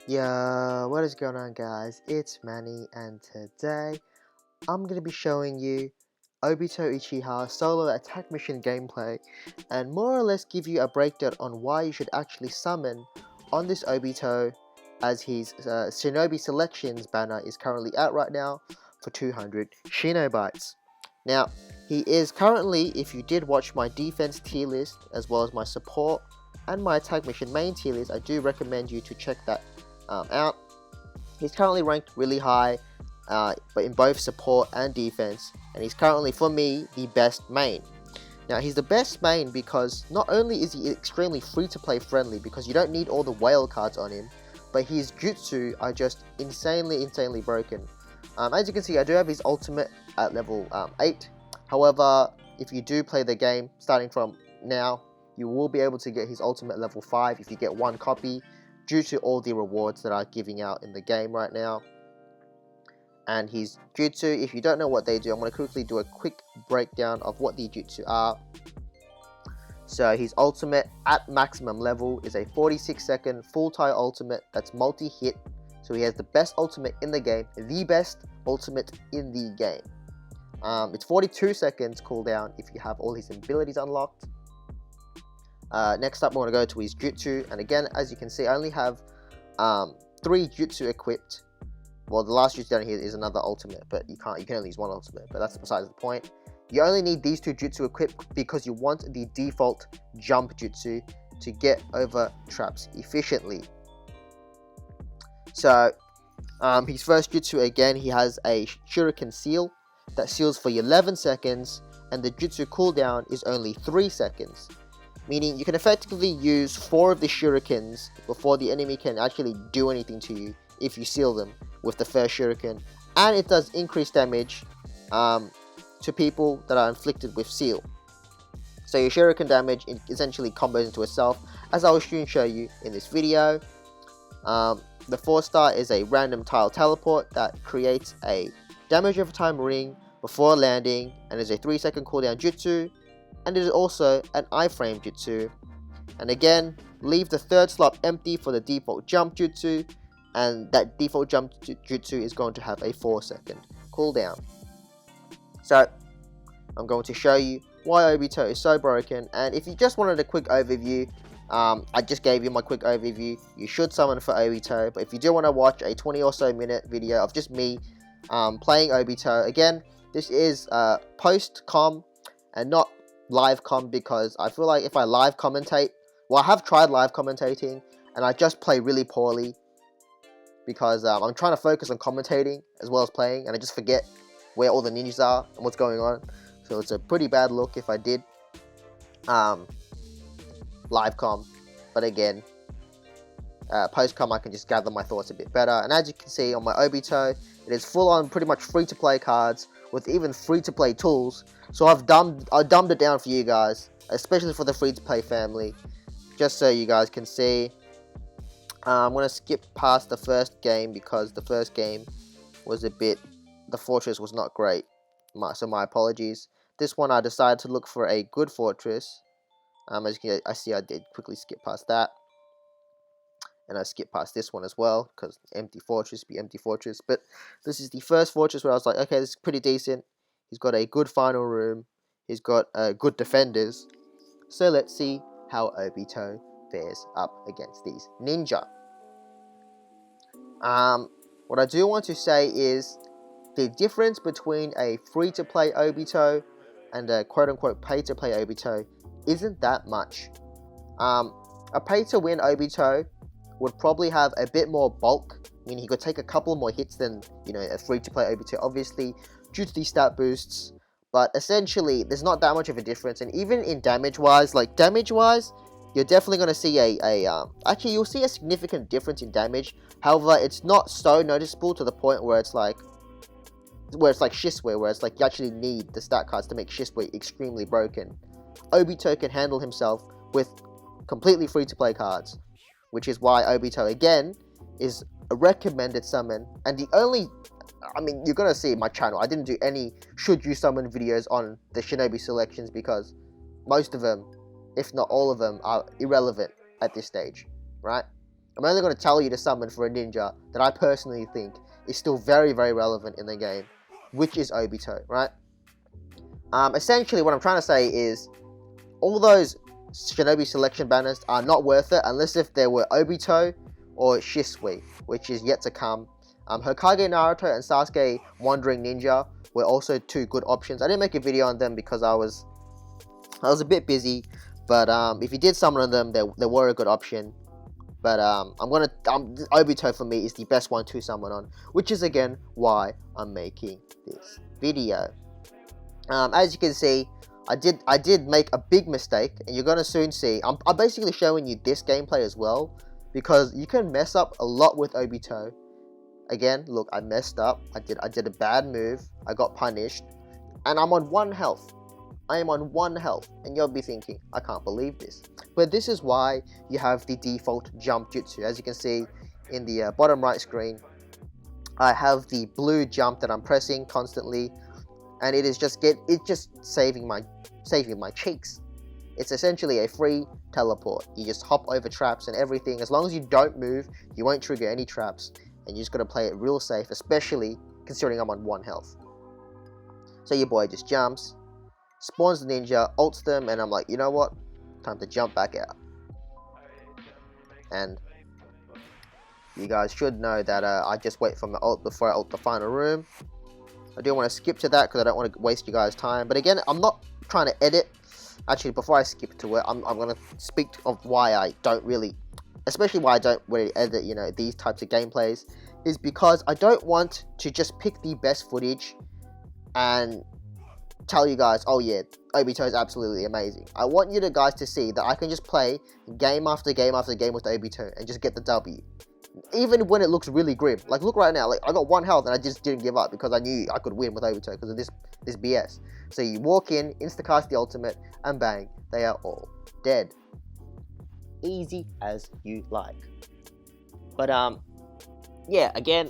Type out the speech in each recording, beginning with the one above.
Yo, what is going on, guys? It's Mannie, and today I'm going to be showing you Obito Uchiha solo attack mission gameplay and more or less give you a breakdown on why you should actually summon on this Obito, as his Shinobi Selections banner is currently out right now for 200 Shinobites. Now, he is currently, if you did watch my defense tier list as well as my support and my attack mission main tier list, I do recommend you to check that out. He's currently ranked really high, but in both support and defense, and he's currently, for me, the best main. Now, he's the best main because not only is he extremely free-to-play friendly, because you don't need all the whale cards on him, but his jutsu are just insanely broken. As you can see, I do have his ultimate at level 8. However, if you do play the game starting from now, you will be able to get his ultimate level 5 if you get one copy, due to all the rewards that are giving out in the game right now. And his jutsu, if you don't know what they do, I'm going to quickly do a quick breakdown of what the jutsu are. So his ultimate at maximum level is a 46-second full tie ultimate that's multi-hit. So he has the best ultimate in the game, the best ultimate in the game. It's 42 seconds cooldown if you have all his abilities unlocked. Next up, we're going to go to his jutsu, and again, as you can see, I only have 3 jutsu equipped. Well, the last jutsu down here is another ultimate, but you can only use one ultimate, but that's besides the point. You only need these 2 jutsu equipped because you want the default jump jutsu to get over traps efficiently. So, his first jutsu, again, he has a shuriken seal that seals for 11 seconds, and the jutsu cooldown is only 3 seconds. Meaning you can effectively use 4 of the shurikens before the enemy can actually do anything to you if you seal them with the first shuriken. And it does increase damage to people that are inflicted with seal. So your shuriken damage essentially combos into itself, as I will soon show you in this video. The 4-star is a random tile teleport that creates a damage over time ring before landing, and is a 3-second cooldown jutsu. And it is also an iframe jutsu. And again, leave the 3rd slot empty for the default jump jutsu, and that default jump jutsu is going to have a 4-second cooldown. So, I'm going to show you why Obito is so broken, and if you just wanted a quick overview, I just gave you my quick overview. You should summon for Obito, but if you do want to watch a 20 or so minute video of just me playing Obito, again, this is post-com and not live com, because I feel like if I live commentate, well, I have tried live commentating and I just play really poorly because I'm trying to focus on commentating as well as playing, and I just forget where all the ninjas are and what's going on. So it's a pretty bad look if I did live com, but again, post com I can just gather my thoughts a bit better. And as you can see on my Obito, it is full on pretty much free to play cards with even free to play tools. So I dumbed it down for you guys, especially for the free to play family, just so you guys can see. I'm going to skip past the first game because the first game was the fortress was not great, so my apologies. This one I decided to look for a good fortress. As you can see, I did quickly skip past that. And I skipped past this one as well, because empty fortress be empty fortress. But this is the first fortress where I was like, okay, this is pretty decent. He's got a good final room. He's got good defenders. So let's see how Obito fares up against these ninja. What I do want to say is the difference between a free-to-play Obito and a quote-unquote pay-to-play Obito isn't that much. A pay-to-win Obito would probably have a bit more bulk, meaning he could take a couple more hits than, a free-to-play Obito, obviously, due to these stat boosts. But essentially, there's not that much of a difference, and even in damage-wise, you're definitely going to see actually, you'll see a significant difference in damage. However, it's not so noticeable to the point where it's like Shisui, where it's like you actually need the stat cards to make Shisui extremely broken. Obito can handle himself with completely free-to-play cards, which is why Obito, again, is a recommended summon. And the only, you're going to see my channel, I didn't do any should you summon videos on the Shinobi selections, because most of them, if not all of them, are irrelevant at this stage, right? I'm only going to tell you to summon for a ninja that I personally think is still very, very relevant in the game, which is Obito, right? Essentially, what I'm trying to say is all those Shinobi selection banners are not worth it unless if there were Obito or Shisui, which is yet to come. Hokage Naruto and Sasuke Wandering Ninja were also two good options. I didn't make a video on them because I was a bit busy, but if you did summon on them, they were a good option. But Obito for me is the best one to summon on, which is again why I'm making this video. As you can see, I did make a big mistake, and you're gonna soon see. I'm basically showing you this gameplay as well, because you can mess up a lot with Obito. Again, look, I messed up. I did a bad move. I got punished, and I'm on 1 health. I am on 1 health, and you'll be thinking, I can't believe this. But this is why you have the default jump jutsu. As you can see in the bottom right screen, I have the blue jump that I'm pressing constantly, and it is just saving my cheeks. It's essentially a free teleport. You just hop over traps and everything. As long as you don't move, you won't trigger any traps, and you just gotta play it real safe, especially considering I'm on 1 health. So your boy just jumps, spawns the ninja, ults them, and I'm like, you know what? Time to jump back out. And you guys should know that I just wait for my ult before I ult the final room. I do want to skip to that because I don't want to waste you guys' time. But again, I'm not trying to edit. Actually, before I skip to it, I'm going to speak of why I don't really, especially why I don't really edit, you know, these types of gameplays, is because I don't want to just pick the best footage and tell you guys, oh yeah, Obito is absolutely amazing. I want you guys to see that I can just play game after game after game with Obito and just get the W. Even when it looks really grim. Like, look right now, like, I got 1 health and I just didn't give up because I knew I could win with Obito because of this BS. So you walk in, instacast the ultimate, and bang, they are all dead. Easy as you like. But, yeah, again,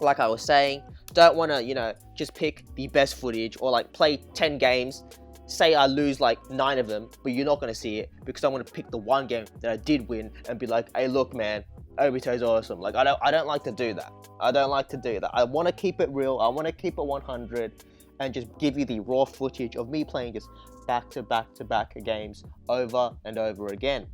like I was saying, don't want to, you know, just pick the best footage or like play 10 games, say I lose like 9 of them, but you're not going to see it because I want to pick the 1 game that I did win and be like, hey, look, man, Obito's awesome. Like, I don't like to do that. I don't like to do that. I want to keep it real. I want to keep it 100 and just give you the raw footage of me playing just back to back games over and over again.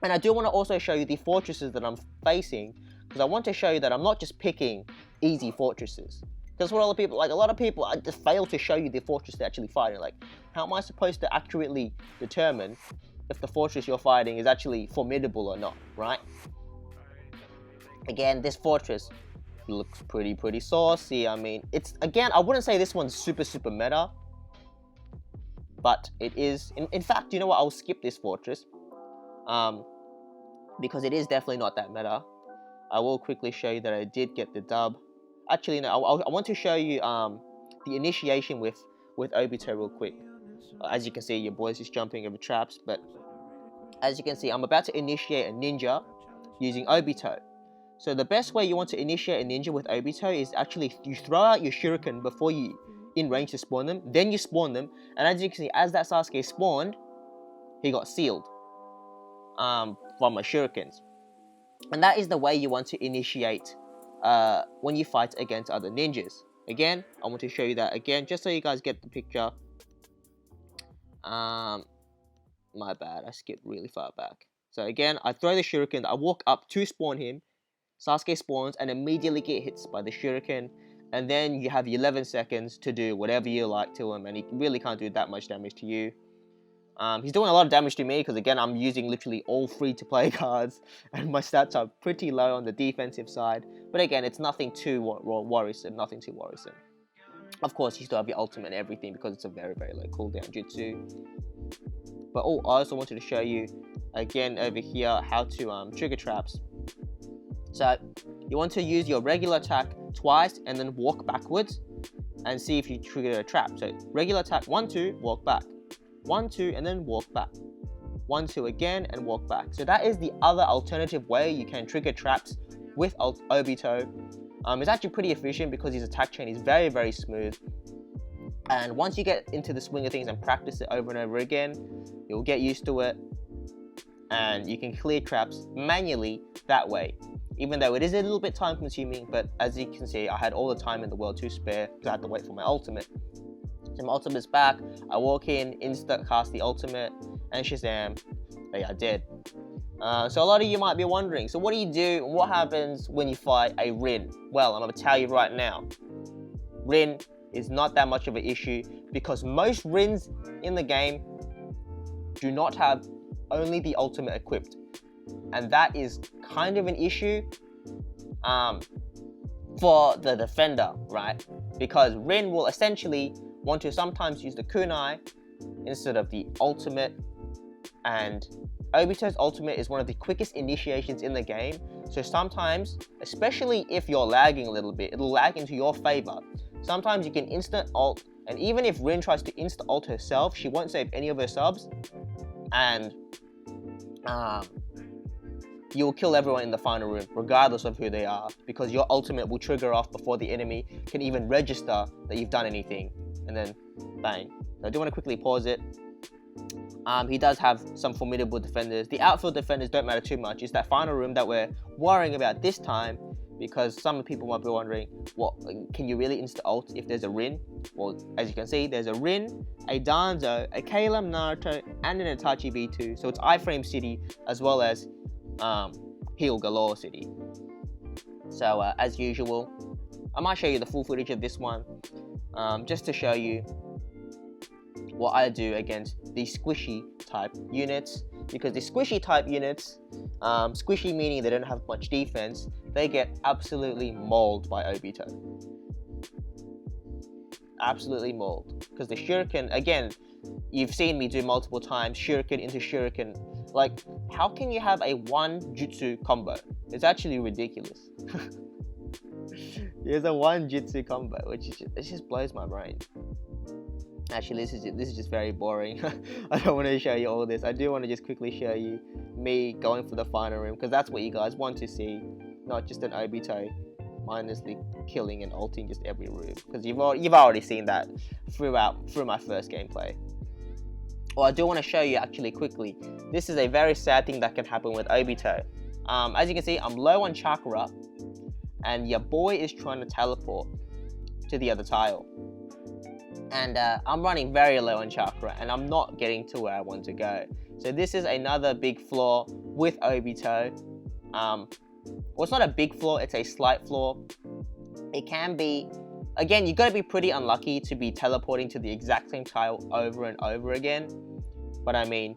And I do want to also show you the fortresses that I'm facing, because I want to show you that I'm not just picking easy fortresses. Because for a lot of people, I just fail to show you the fortress they're actually fighting. Like, how am I supposed to accurately determine if the fortress you're fighting is actually formidable or not, right? Again, this fortress looks pretty saucy. I mean, it's, again, I wouldn't say this one's super meta, but it is. In fact, you know what? I'll skip this fortress, because it is definitely not that meta. I will quickly show you that I did get the dub. Actually, no, I want to show you the initiation with Obito real quick. As you can see, your boy's just jumping over traps, but as you can see, I'm about to initiate a ninja using Obito. So the best way you want to initiate a ninja with Obito is actually you throw out your shuriken before you in range to spawn them, then you spawn them, and as you can see, as that Sasuke spawned, he got sealed from my shurikens. And that is the way you want to initiate when you fight against other ninjas. Again, I want to show you that again, just so you guys get the picture. My bad, I skipped really far back. So again, I throw the shuriken, I walk up to spawn him, Sasuke spawns and immediately get hit by the shuriken, and then you have 11 seconds to do whatever you like to him, and he really can't do that much damage to you. He's doing a lot of damage to me because, again, I'm using literally all free-to-play cards, and my stats are pretty low on the defensive side. But again, it's nothing too worrisome, nothing too worrisome. Of course, you still have your ultimate and everything because it's a very low cooldown jutsu. But I also wanted to show you, again, over here, how to trigger traps. So you want to use your regular attack twice and then walk backwards and see if you trigger a trap. So regular attack 1, 2, walk back. 1, 2, and then walk back. 1, 2 again and walk back. So that is the other alternative way you can trigger traps with Obito. It's actually pretty efficient because his attack chain is very smooth. And once you get into the swing of things and practice it over and over again, you'll get used to it. and you can clear traps manually that way. Even though it is a little bit time consuming, but as you can see, I had all the time in the world to spare because I had to wait for my ultimate. So my ultimate's back, I walk in, instant cast the ultimate, and Shazam, they are dead. So a lot of you might be wondering, so what do you do, what happens when you fight a Rin? Well, I'm going to tell you right now, Rin is not that much of an issue because most Rins in the game do not have only the ultimate equipped. And that is kind of an issue for the defender, right? Because Rin will essentially want to sometimes use the kunai instead of the ultimate, and Obito's ultimate is one of the quickest initiations in the game, so sometimes, especially if you're lagging a little bit, it'll lag into your favor. Sometimes you can instant ult, and even if Rin tries to instant ult herself, she won't save any of her subs, and you'll kill everyone in the final room, regardless of who they are, because your ultimate will trigger off before the enemy can even register that you've done anything, and then bang. So I do want to quickly pause it. He does have some formidable defenders. The outfield defenders don't matter too much. It's that final room that we're worrying about this time, because some people might be wondering, what can you really insta ult if there's a Rin? Well, as you can see, there's a Rin, a Danzo, a Kaleum Naruto, and an Itachi B2. So it's iframe city as well as heal galore city. So as usual, I might show you the full footage of this one, just to show you what I do against the squishy type units, because the squishy type units, squishy meaning they don't have much defense, they get absolutely mauled by Obito. Absolutely mauled. Because the shuriken, again, you've seen me do multiple times, shuriken into shuriken. Like, how can you have a one jutsu combo? It's actually ridiculous. There's a one jutsu combo, which is it just blows my brain. Actually, this is just very boring. I don't want to show you all this. I do want to just quickly show you me going for the final room, because that's what you guys want to see, not just an Obito mindlessly killing and ulting just every room, because you've already seen that through my first gameplay. Well, I do want to show you actually quickly. This is a very sad thing that can happen with Obito. As you can see, I'm low on chakra, and your boy is trying to teleport to the other tile. And I'm running very low on chakra, and I'm not getting to where I want to go. So this is another big flaw with Obito. Well, it's not a big flaw, it's a slight flaw. It can be, again, you gotta be pretty unlucky to be teleporting to the exact same tile over and over again. But I mean,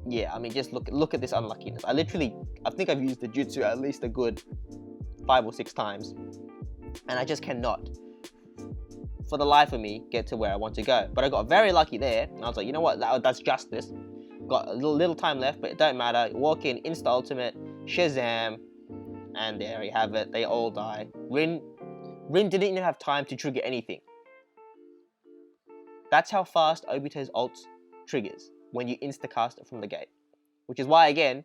yeah, I mean, just look at this unluckiness. I think I've used the jutsu at least a good 5 or 6 times, and I just cannot, for the life of me, get to where I want to go. But I got very lucky there, and I was like, you know what, that's justice. Got a little time left, but it don't matter. Walk in, insta ultimate, Shazam, and there you have it. They all die. Rin didn't even have time to trigger anything. That's how fast Obito's ult triggers when you insta-cast it from the gate. Which is why, again,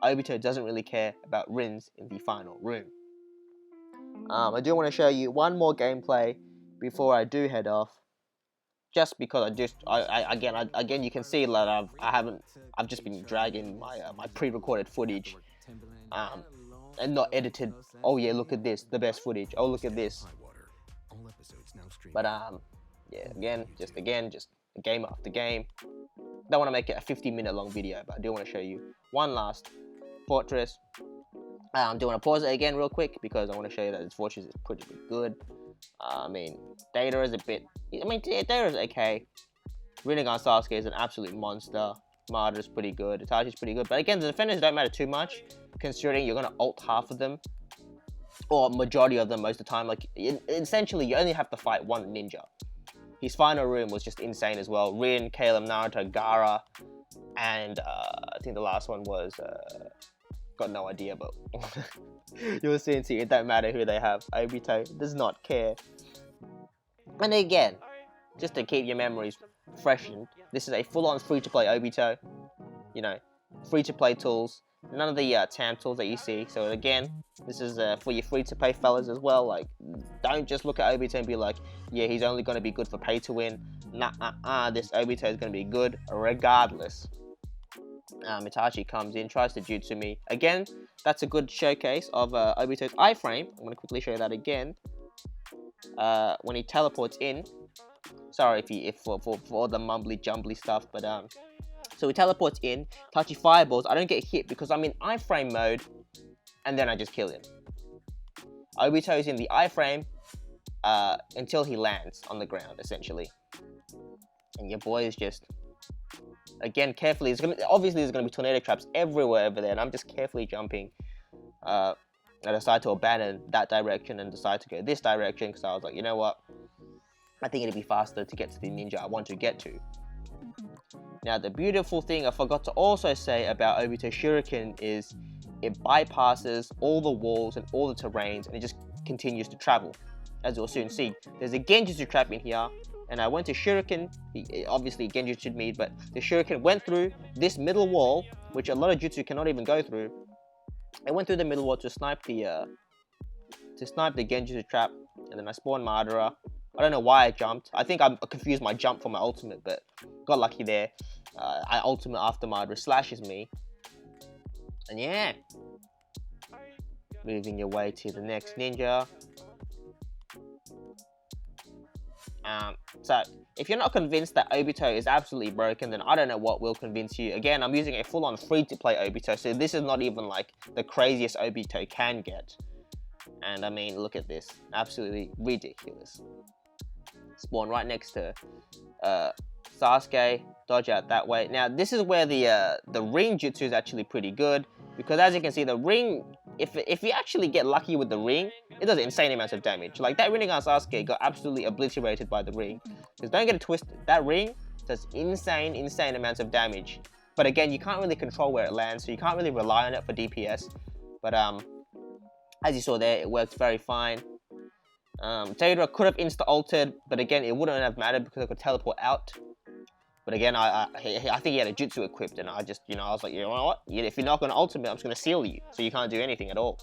Obito doesn't really care about Rins in the final room. I do want to show you one more gameplay before I do head off. Just because again, you can see that I've just been dragging my pre-recorded footage, and not edited. Oh yeah, look at this, the best footage. Oh, look at this. But yeah, again, just game after game. Don't want to make it a 50-minute long video, but I do want to show you one last fortress. I do want to pause it again real quick because I want to show you that this fortress is pretty good. I mean, Data is Data is okay. Rinnegan Sasuke is an absolute monster. Madara's pretty good. Itachi's pretty good. But again, the defenders don't matter too much, considering you're going to ult half of them, or majority of them most of the time. Like, essentially, you only have to fight one ninja. His final room was just insane as well. Rin, Kaleum, Naruto, Gaara, and I think the last one was... got no idea, but you'll see and see. It don't matter who they have. Obito does not care. And again, just to keep your memories freshened, this is a full-on free-to-play Obito. You know, free-to-play tools. None of the TAM tools that you see. So again, this is for your free-to-play fellas as well. Like, don't just look at Obito and be like, yeah, he's only going to be good for pay-to-win. Nah, this Obito is going to be good regardless. Itachi comes in, tries to jutsu me. Again, that's a good showcase of Obito's iframe. I'm going to quickly show that again. When he teleports in. Sorry for all the mumbly jumbly stuff, but so he teleports in, Itachi fireballs. I don't get hit because I'm in iframe mode, and then I just kill him. Obito is in the iframe until he lands on the ground, essentially. And your boy is just, again, carefully. Obviously, there's gonna be tornado traps everywhere over there, and I'm just carefully jumping. I decide to abandon that direction and decide to go this direction because I was like, you know what? I think it'd be faster to get to the ninja I want to get to. Now, the beautiful thing I forgot to also say about Obito Shuriken is it bypasses all the walls and all the terrains, and it just continues to travel. As you'll soon see, there's a Genjutsu trap in here, and I went to Shuriken. Obviously, Genjutsu'd me, but the Shuriken went through this middle wall, which a lot of Jutsu cannot even go through. It went through the middle wall to snipe the Genjutsu trap, and then I spawned Madara. I don't know why I jumped. I think I confused my jump for my ultimate, but got lucky there. I ultimate after Madara slashes me. And yeah. Moving your way to the next ninja. So, if you're not convinced that Obito is absolutely broken, then I don't know what will convince you. Again, I'm using a full-on free-to-play Obito, so this is not even like the craziest Obito can get. And I mean, look at this. Absolutely ridiculous. Spawn right next to Sasuke, dodge out that way. Now, this is where the ring jutsu is actually pretty good, because as you can see, the ring, if you actually get lucky with the ring, it does insane amounts of damage. Like that Rinnegan Sasuke got absolutely obliterated by the ring. Because don't get it twisted, that ring does insane amounts of damage. But again, you can't really control where it lands, so you can't really rely on it for DPS. But as you saw there, it worked very fine. Taira could have insta-ulted, but again, it wouldn't have mattered because I could teleport out. But again, I think he had a jutsu equipped, and I just, I was like, you know what? If you're not going to ultimate, I'm just going to seal you, so you can't do anything at all.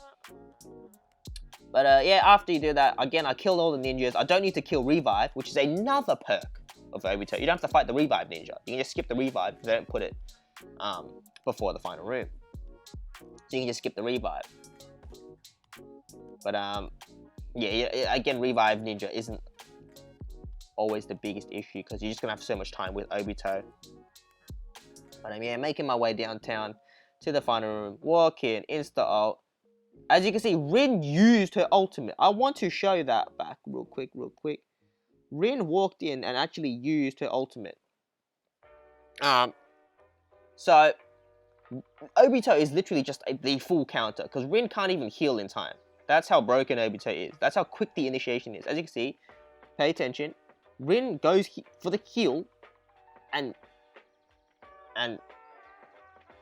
But yeah, after you do that, again, I killed all the ninjas. I don't need to kill revive, which is another perk of Obito. You don't have to fight the revive ninja. You can just skip the revive because they don't put it before the final room. So you can just skip the revive. But yeah, again, revive ninja isn't always the biggest issue because you're just gonna have so much time with Obito. But yeah, making my way downtown to the final room, walk in, insta ult. As you can see, Rin used her ultimate. I want to show that back real quick. Rin walked in and actually used her ultimate. So Obito is literally just the full counter because Rin can't even heal in time. That's how broken Obito is. That's how quick the initiation is. As you can see, pay attention. Rin goes for the heal, and it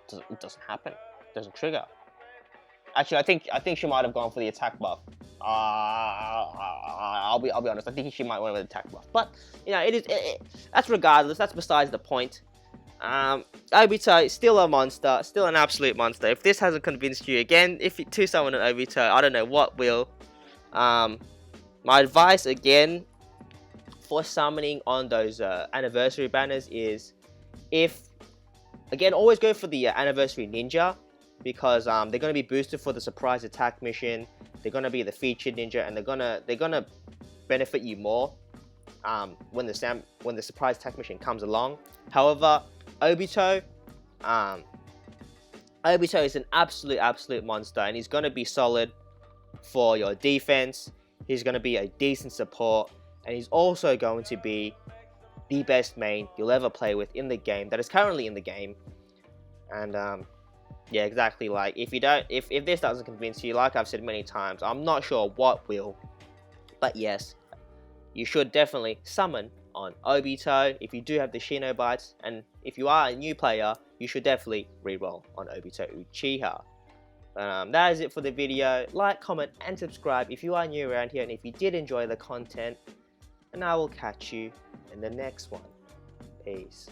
doesn't happen. It doesn't trigger. Actually, I think she might have gone for the attack buff. I'll be honest. I think she might went with the attack buff. But that's regardless. That's besides the point. Obito, still a monster, still an absolute monster. If this hasn't convinced you, again, if you to summon an Obito, I don't know what will. My advice again for summoning on those anniversary banners is, always go for the anniversary ninja, because they're gonna be boosted for the surprise attack mission. They're gonna be the featured ninja, and they're gonna benefit you more when the surprise attack mission comes along. However, Obito is an absolute monster, and he's going to be solid for your defense. He's going to be a decent support, and he's also going to be the best main you'll ever play with in the game, that is currently in the game. And yeah, exactly, like if this doesn't convince you, like I've said many times, I'm not sure what will. But yes, you should definitely summon on Obito if you do have the Shinobites, and if you are a new player, you should definitely reroll on Obito Uchiha. That is it for the video. Like, comment, and subscribe if you are new around here, and if you did enjoy the content, and I will catch you in the next one. Peace.